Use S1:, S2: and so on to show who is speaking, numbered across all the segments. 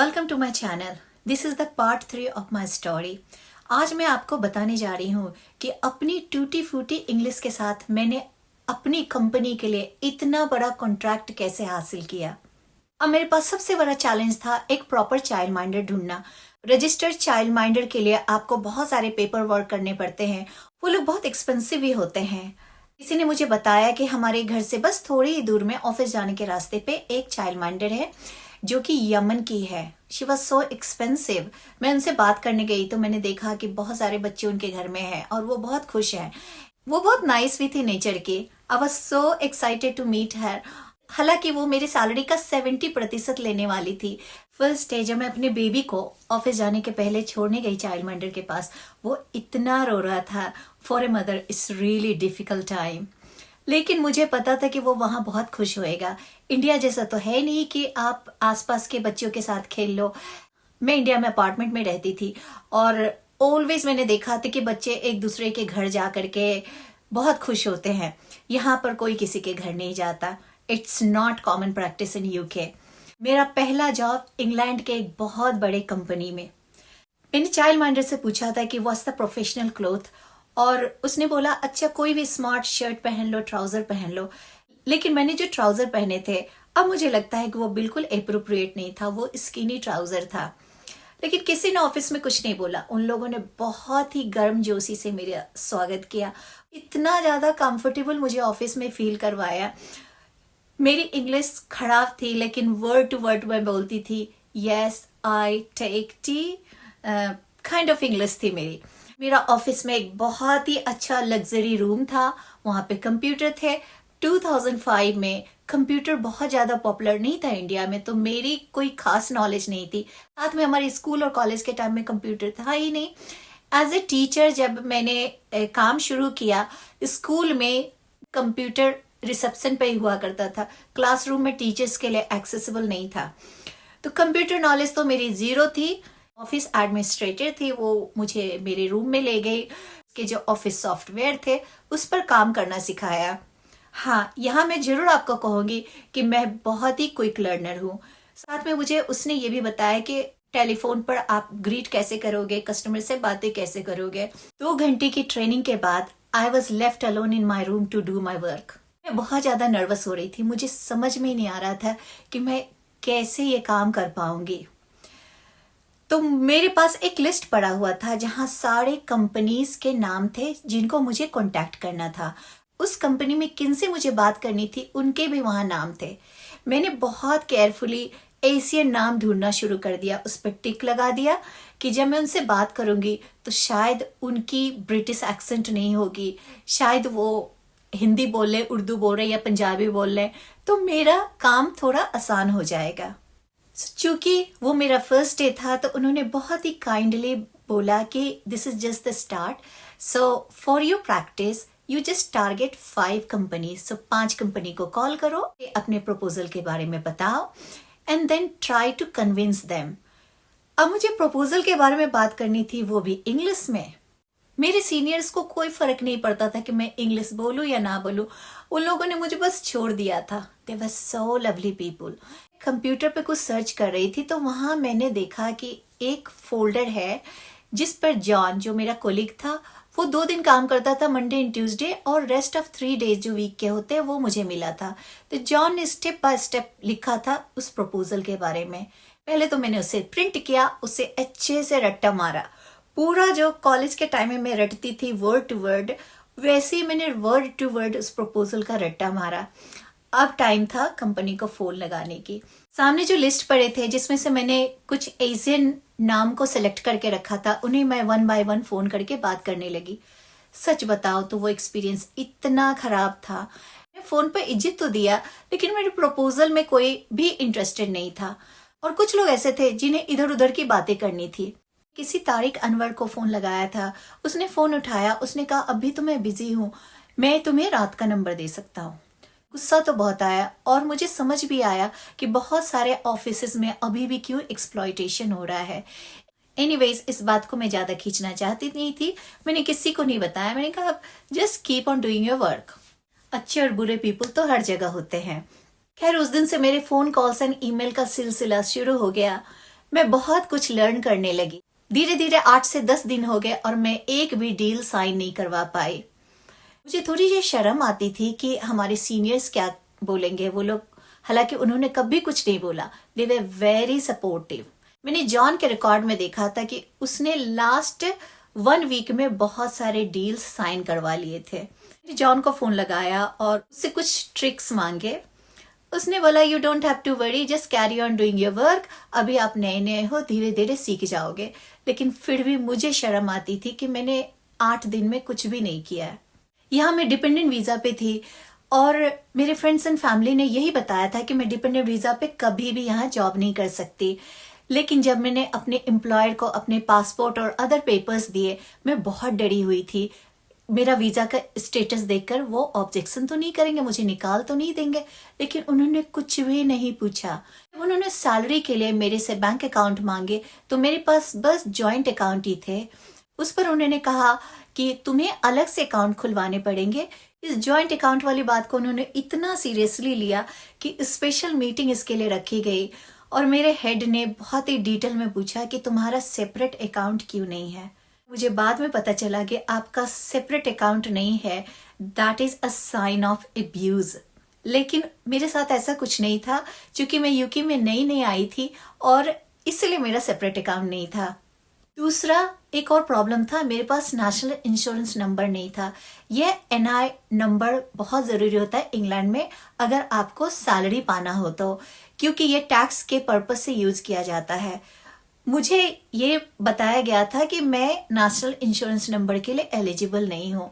S1: Welcome to my channel. This is the part 3 of my story. आज मैं आपको बताने जा रही हूँ कि अपनी टूटी फूटी इंग्लिश के साथ मैंने अपनी कंपनी के लिए इतना बड़ा कॉन्ट्रैक्ट कैसे हासिल किया। अब मेरे पास सबसे बड़ा चैलेंज था एक प्रॉपर चाइल्ड माइंडर ढूंढना। रजिस्टर्ड चाइल्ड माइंडर के लिए आपको बहुत सारे पेपर वर्क करने पड़ते हैं। वो लोग बहुत एक्सपेंसिव भी होते हैं। किसी ने मुझे बताया कि हमारे घर से बस थोड़ी ही दूर में ऑफिस जाने के रास्ते पे एक चाइल्ड माइंडर है जो कि यमन की है। She was so expensive. मैं उनसे बात करने गई तो मैंने देखा कि बहुत सारे बच्चे उनके घर में हैं और वो बहुत खुश हैं। वो बहुत नाइस भी थी नेचर की। I was so excited to meet her. हालांकि वो मेरी सैलरी का 70% लेने वाली थी। फर्स्ट डे जब मैं अपने बेबी को ऑफिस जाने के पहले छोड़ने गई चाइल्ड माइंडर के पास, वो इतना रो रहा था। For a mother it's really difficult time. लेकिन मुझे पता था कि वो वहाँ बहुत खुश होएगा। इंडिया जैसा तो है नहीं कि आप आसपास के बच्चों के साथ खेल लो। मैं इंडिया में अपार्टमेंट में रहती थी और ऑलवेज मैंने देखा था कि बच्चे एक दूसरे के घर जा करके बहुत खुश होते हैं। यहाँ पर कोई किसी के घर नहीं जाता। It's not common practice in UK. मेरा पहला जॉब इंग्लैंड के एक बहुत बड़े कंपनी में। मैंने चाइल्ड माइंडर से पूछा था कि व्हाट्स द प्रोफेशनल क्लोथ, और उसने बोला अच्छा कोई भी स्मार्ट शर्ट पहन लो, ट्राउजर पहन लो। लेकिन मैंने जो ट्राउजर पहने थे, अब मुझे लगता है कि वो बिल्कुल एप्रोप्रिएट नहीं था। वो स्किनी ट्राउजर था। लेकिन किसी ने ऑफिस में कुछ नहीं बोला। उन लोगों ने बहुत ही गर्मजोशी से मेरा स्वागत किया। इतना ज्यादा कंफर्टेबल मुझे ऑफिस में फील करवाया। मेरी इंग्लिश खराब थी लेकिन वर्ड टू वर्ड मैं बोलती थी। Yes I take tea kind of English थी मेरी। मेरा ऑफिस में एक बहुत ही अच्छा लग्जरी रूम था। वहाँ पे कंप्यूटर थे। 2005 में कंप्यूटर बहुत ज़्यादा पॉपुलर नहीं था इंडिया में, तो मेरी कोई खास नॉलेज नहीं थी। साथ में हमारे स्कूल और कॉलेज के टाइम में कंप्यूटर था ही नहीं। एज ए टीचर जब मैंने काम शुरू किया, स्कूल में कंप्यूटर रिसेप्शन पे ही हुआ करता था। क्लासरूम में टीचर्स के लिए एक्सेसिबल नहीं था। तो कंप्यूटर नॉलेज तो मेरी जीरो थी। ऑफिस एडमिनिस्ट्रेटर थी, वो मुझे मेरे रूम में ले गई कि जो ऑफिस सॉफ्टवेयर थे उस पर काम करना सिखाया। हाँ, यहाँ मैं जरूर आपको कहूँगी कि मैं बहुत ही क्विक लर्नर हूँ। साथ में मुझे उसने ये भी बताया कि टेलीफोन पर आप ग्रीट कैसे करोगे, कस्टमर से बातें कैसे करोगे। 2 घंटे की ट्रेनिंग के बाद I was left alone in my room to do my work. मैं बहुत ज्यादा नर्वस हो रही थी। मुझे समझ में ही नहीं आ रहा था कि मैं कैसे ये काम कर पाऊंगी। तो मेरे पास एक लिस्ट पड़ा हुआ था जहां सारे कंपनीज के नाम थे जिनको मुझे कांटेक्ट करना था। उस कंपनी में किन से मुझे बात करनी थी उनके भी वहां नाम थे। मैंने बहुत केयरफुली एशियन नाम ढूंढना शुरू कर दिया। उस पर टिक लगा दिया कि जब मैं उनसे बात करूंगी तो शायद उनकी ब्रिटिश एक्सेंट नहीं होगी, शायद वो हिंदी बोल रहे, उर्दू बोल रहे या पंजाबी बोल रहे, तो मेरा काम थोड़ा आसान हो जाएगा। चूंकि वो मेरा फर्स्ट डे था तो उन्होंने बहुत ही काइंडली बोला कि this is just the start, so for your practice you just target 5 company. सो 5 कंपनी को कॉल करो, अपने प्रपोजल के बारे में बताओ and then try to convince them. अब मुझे प्रपोजल के बारे में बात करनी थी, वो भी इंग्लिश में। मेरे सीनियर्स को कोई फर्क नहीं पड़ता था कि मैं इंग्लिश बोलूं या ना बोलूं। उन लोगों ने मुझे बस छोड़ दिया था। दे वर सो लवली पीपल। कंप्यूटर पे कुछ सर्च कर रही थी तो वहां मैंने देखा कि एक फोल्डर है जिस पर जॉन, जो मेरा कोलीग था, वो 2 दिन काम करता था, मंडे एंड ट्यूसडे, और रेस्ट ऑफ 3 डेज जो वीक के होते हैं वो मुझे मिला था। तो जॉन ने स्टेप बाय स्टेप लिखा था उस प्रपोजल के बारे में। पहले तो मैंने उसे प्रिंट किया, उसे अच्छे से रट्टा मारा। पूरा जो कॉलेज के टाइम में मैं रटती थी वर्ड टू वर्ड, वैसे ही मैंने वर्ड टू वर्ड उस प्रपोजल का रट्टा मारा। अब टाइम था कंपनी को फोन लगाने की। सामने जो लिस्ट पड़े थे जिसमें से मैंने कुछ एशियन नाम को सिलेक्ट करके रखा था, उन्हें मैं 1 बाय 1 फोन करके बात करने लगी। सच बताओ तो वो एक्सपीरियंस इतना खराब था। मैं फोन पर इज्जत तो दिया लेकिन मेरे प्रपोजल में कोई भी इंटरेस्टेड नहीं था। और कुछ लोग ऐसे थे जिन्हें इधर उधर की बातें करनी थी। किसी तारिक अनवर को फोन लगाया था, उसने फोन उठाया, उसने कहा अभी तो मैं बिजी हूँ, मैं तुम्हें रात का नंबर दे सकता हूँ। गुस्सा तो बहुत आया और मुझे समझ भी आया कि बहुत सारे ऑफिसेज में अभी भी क्यों एक्सप्लॉयटेशन हो रहा है। एनीवेज, इस बात को मैं ज्यादा खींचना चाहती नहीं थी। मैंने किसी को नहीं बताया। मैंने कहा just keep on doing your work. अच्छे और बुरे पीपल तो हर जगह होते हैं। खैर, उस दिन से मेरे फोन कॉल्स एंड ईमेल का सिलसिला शुरू हो गया। मैं बहुत कुछ लर्न करने लगी। धीरे धीरे 8 से 10 दिन हो गए और मैं एक भी डील साइन नहीं करवा पाई। मुझे थोड़ी सी शर्म आती थी कि हमारे सीनियर्स क्या बोलेंगे वो लोग, हालांकि उन्होंने कभी कुछ नहीं बोला। दे वर वेरी सपोर्टिव। मैंने जॉन के रिकॉर्ड में देखा था कि उसने लास्ट 1 वीक में बहुत सारे डील्स साइन करवा लिए थे। जॉन को फोन लगाया और उससे कुछ ट्रिक्स मांगे। उसने बोला you don't have to worry, just carry on doing your work. अभी आप नए नए हो, धीरे धीरे सीख जाओगे। लेकिन फिर भी मुझे शर्म आती थी कि मैंने 8 दिन में कुछ भी नहीं किया है। यहाँ मैं डिपेंडेंट वीजा पे थी और मेरे फ्रेंड्स एंड फैमिली ने यही बताया था कि मैं डिपेंडेंट वीजा पे कभी भी यहाँ जॉब नहीं कर सकती। लेकिन जब मैंने अपने एम्प्लॉयर को अपने पासपोर्ट और अदर पेपर्स दिए, मैं बहुत डरी हुई थी। मेरा वीजा का स्टेटस देखकर वो ऑब्जेक्शन तो नहीं करेंगे, मुझे निकाल तो नहीं देंगे। लेकिन उन्होंने कुछ भी नहीं पूछा। उन्होंने सैलरी के लिए मेरे से बैंक अकाउंट मांगे तो मेरे पास बस जॉइंट अकाउंट ही थे। उस पर उन्होंने कहा कि तुम्हें अलग से अकाउंट खुलवाने पड़ेंगे। इस जॉइंट अकाउंट वाली बात को उन्होंने इतना सीरियसली लिया कि स्पेशल मीटिंग इसके लिए रखी गई और मेरे हेड ने बहुत ही डिटेल में पूछा कि तुम्हारा सेपरेट अकाउंट क्यों नहीं है। मुझे बाद में पता चला कि आपका सेपरेट अकाउंट नहीं है, that is a sign of abuse. लेकिन मेरे साथ ऐसा कुछ नहीं था क्योंकि मैं यूके में नई नई आई थी और इसलिए मेरा सेपरेट अकाउंट नहीं था। दूसरा एक और प्रॉब्लम था, मेरे पास नेशनल इंश्योरेंस नंबर नहीं था। यह एनआई नंबर बहुत ज़रूरी होता है इंग्लैंड में अगर आपको सैलरी पाना हो तो, क्योंकि ये टैक्स के पर्पज से यूज़ किया जाता है। मुझे ये बताया गया था कि मैं नेशनल इंश्योरेंस नंबर के लिए एलिजिबल नहीं हूँ।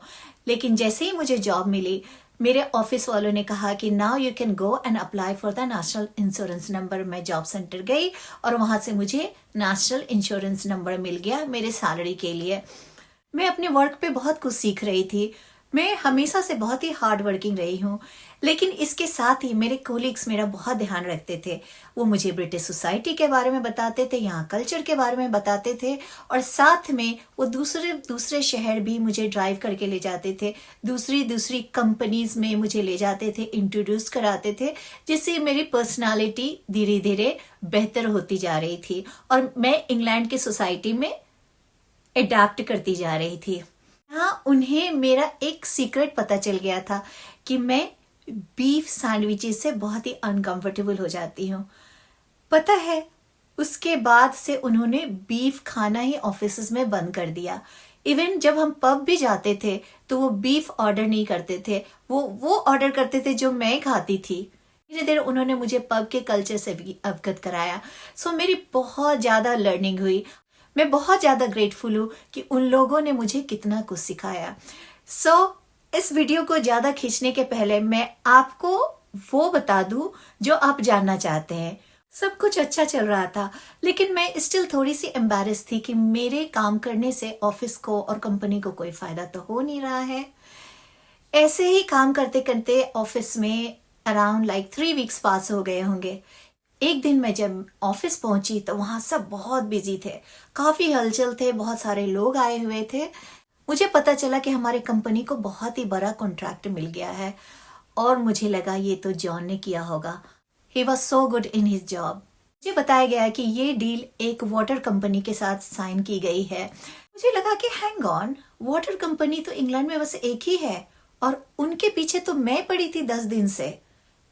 S1: लेकिन जैसे ही मुझे जॉब मिली, मेरे ऑफिस वालों ने कहा कि now you can go and apply for the national insurance number. मैं जॉब सेंटर गई और वहां से मुझे नेशनल इंश्योरेंस नंबर मिल गया मेरे सैलरी के लिए। मैं अपने वर्क पे बहुत कुछ सीख रही थी। मैं हमेशा से बहुत ही हार्ड वर्किंग रही हूँ, लेकिन इसके साथ ही मेरे कोलीग्स मेरा बहुत ध्यान रखते थे। वो मुझे ब्रिटिश सोसाइटी के बारे में बताते थे, यहाँ कल्चर के बारे में बताते थे और साथ में वो दूसरे शहर भी मुझे ड्राइव करके ले जाते थे। दूसरी कंपनीज में मुझे ले जाते थे, इंट्रोड्यूस कराते थे, जिससे मेरी पर्सनालिटी धीरे धीरे बेहतर होती जा रही थी और मैं इंग्लैंड की सोसाइटी में अडेप्ट करती जा रही थी। हाँ, उन्हें मेरा एक सीक्रेट पता चल गया था कि मैं बीफ सैंडविचेस से बहुत ही अनकंफर्टेबल हो जाती हूँ। पता है, उसके बाद से उन्होंने बीफ खाना ही ऑफिस में बंद कर दिया। इवन जब हम पब भी जाते थे तो वो बीफ ऑर्डर नहीं करते थे, वो ऑर्डर करते थे जो मैं खाती थी। धीरे धीरे उन्होंने मुझे पब के कल्चर से भी अवगत कराया। सो मेरी बहुत ज़्यादा लर्निंग हुई। मैं बहुत ज़्यादा ग्रेटफुल हूँ कि उन लोगों ने मुझे कितना कुछ सिखाया। इस वीडियो को ज़्यादा खींचने के पहले मैं आपको वो बता दूं जो आप जानना चाहते हैं। सब कुछ अच्छा चल रहा था, लेकिन मैं स्टिल थोड़ी सी एम्बैरेस थी कि मेरे काम करने से ऑफिस को और कंपनी को कोई फायदा तो हो नहीं रहा है। ऐसे ही काम करते करते ऑफिस में अराउंड 3 वीक्स पास हो गए होंगे। एक दिन मैं जब ऑफिस पहुंची तो वहां सब बहुत बिजी थे, काफी हलचल थे, बहुत सारे लोग आए हुए थे। मुझे पता चला कि हमारे कंपनी को बहुत ही बड़ा कॉन्ट्रैक्ट मिल गया है और मुझे लगा ये तो जॉन ने किया होगा। He was so good in his job. मुझे बताया गया कि ये डील एक वाटर कंपनी के साथ साइन की गई है। मुझे लगा कि हैंग ऑन, वाटर कंपनी तो इंग्लैंड में बस एक ही है और उनके पीछे तो मैं पड़ी थी 10 दिन से,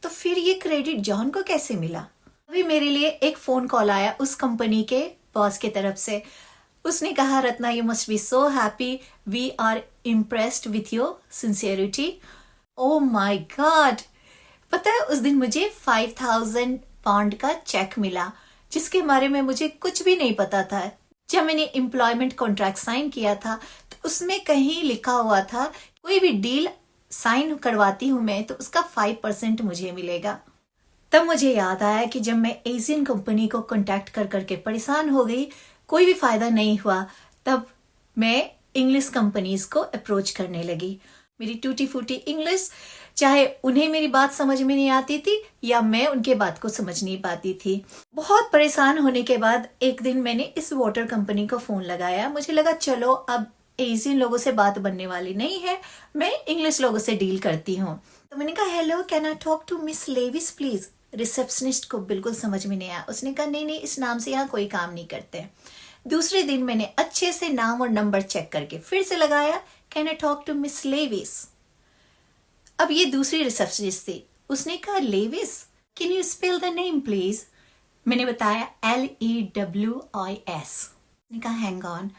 S1: तो फिर ये क्रेडिट जॉन को कैसे मिला? अभी मेरे लिए एक फोन कॉल आया उस कंपनी के बॉस की तरफ से। उसने कहा, Ratna you must be so happy, we are impressed with your sincerity. Oh my God! पता है उस दिन मुझे 5000 पाउंड का चेक मिला, जिसके बारे में मुझे कुछ भी नहीं पता था। जब मैंने एम्प्लॉयमेंट कॉन्ट्रैक्ट साइन किया था तो उसमें कहीं लिखा हुआ था कोई भी डील साइन करवाती हूं मैं तो उसका 5% मुझे मिलेगा। तब मुझे याद आया कि जब मैं एशियन कंपनी को कांटेक्ट कर करके परेशान हो गई, कोई भी फायदा नहीं हुआ, तब मैं इंग्लिश कंपनीज को अप्रोच करने लगी। मेरी टूटी फूटी इंग्लिश, चाहे उन्हें मेरी बात समझ में नहीं आती थी या मैं उनके बात को समझ नहीं पाती थी। बहुत परेशान होने के बाद एक दिन मैंने इस वाटर कंपनी को फोन लगाया। मुझे लगा चलो अब एशियन लोगों से बात बनने वाली नहीं है, मैं इंग्लिश लोगों से डील करती हूँ। तो मैंने कहा, hello, can I talk to Miss Lewis please? Receptionist को बिल्कुल समझ में नहीं आया। उसने कहा नहीं नहीं, इस नाम से यहाँ कोई काम नहीं करते। दूसरे दिन मैंने अच्छे से नाम और नंबर चेक करके फिर से लगाया, can I talk to Miss Lewis. अब ये दूसरी रिसेप्शनिस्ट थी। उसने कहा Lewis, can you spell the name please. मैंने बताया LEWIS। उसने कहा हैंग ऑन।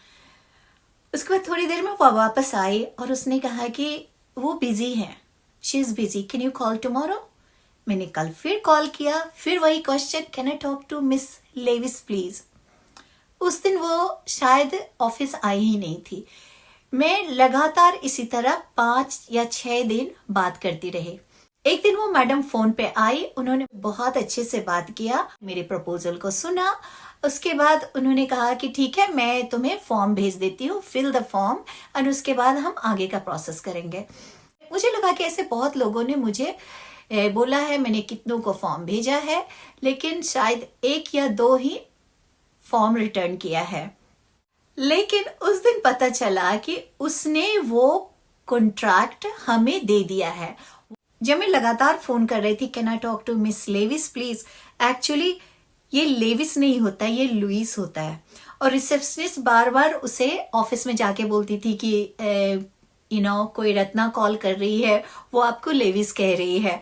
S1: उसके बाद थोड़ी देर में वो वापस आई और उसने कहा कि वो बिजी है, she is busy, can you call tomorrow. मैंने कल फिर कॉल किया, फिर वही question, can I talk to Miss Lewis please. उस दिन वो शायद ऑफिस आई ही नहीं थी। मैं लगातार इसी तरह 5 या 6 दिन बात करती रही। एक दिन वो मैडम फोन पे आई, उन्होंने बहुत अच्छे से बात किया, मेरे प्रपोजल को सुना। उसके बाद उन्होंने कहा कि ठीक है, मैं तुम्हें फॉर्म भेज देती हूँ, फिल द फॉर्म, और उसके बाद हम आगे का प्रोसेस करेंगे। मुझे लगा कि ऐसे बहुत लोगों ने मुझे बोला है, मैंने कितनों को फॉर्म भेजा है, लेकिन शायद 1 या 2 ही फॉर्म रिटर्न किया है। लेकिन उस दिन पता चला कि उसने वो कॉन्ट्रैक्ट हमें दे दिया है। जब मैं लगातार फोन कर रही थी, can I talk to Miss Lewis please, actually ये लेविस नहीं होता, ये लुइस होता है। और रिसेप्शनिस्ट बार बार उसे ऑफिस में जाके बोलती थी कि कोई रत्ना कॉल कर रही है, वो आपको लेविस कह रही है।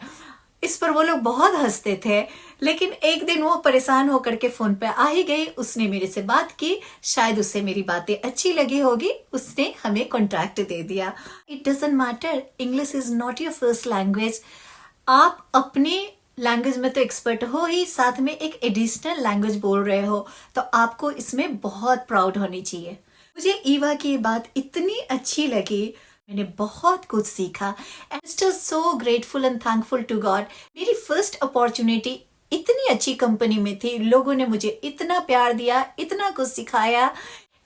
S1: इस पर वो लोग बहुत हंसते थे। लेकिन एक दिन वो परेशान होकर के फोन पे आ ही गई, उसने मेरे से बात की, शायद उसे मेरी बातें अच्छी लगी होगी, उसने हमें कॉन्ट्रैक्ट दे दिया। It doesn't matter, English is not your first language. आप अपनी लैंग्वेज में तो एक्सपर्ट हो ही, साथ में एक एडिशनल लैंग्वेज बोल रहे हो, तो आपको इसमें बहुत प्राउड होनी चाहिए। मुझे ईवा की बात इतनी अच्छी लगी, मैंने बहुत कुछ सीखा। And still so grateful and thankful to God. मेरी फर्स्ट अपॉर्चुनिटी इतनी अच्छी कंपनी में थी, लोगों ने मुझे इतना प्यार दिया, इतना कुछ सिखाया।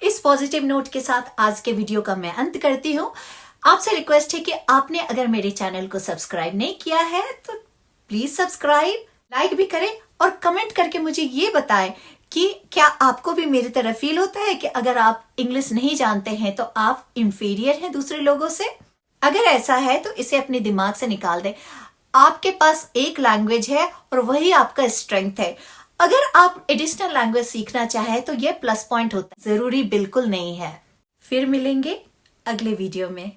S1: इस पॉजिटिव नोट के साथ आज के वीडियो का मैं अंत करती हूँ। आपसे रिक्वेस्ट है कि आपने अगर मेरे चैनल को सब्सक्राइब नहीं किया है तो प्लीज सब्सक्राइब, लाइक भी करें और कमेंट करके मुझे ये बताएं कि क्या आपको भी मेरी तरह फील होता है कि अगर आप इंग्लिश नहीं जानते हैं तो आप इंफीरियर हैं दूसरे लोगों से। अगर ऐसा है तो इसे अपने दिमाग से निकाल दें। आपके पास एक लैंग्वेज है और वही आपका स्ट्रेंथ है। अगर आप एडिशनल लैंग्वेज सीखना चाहे तो ये प्लस पॉइंट होता है, जरूरी बिल्कुल नहीं है। फिर मिलेंगे अगले वीडियो में।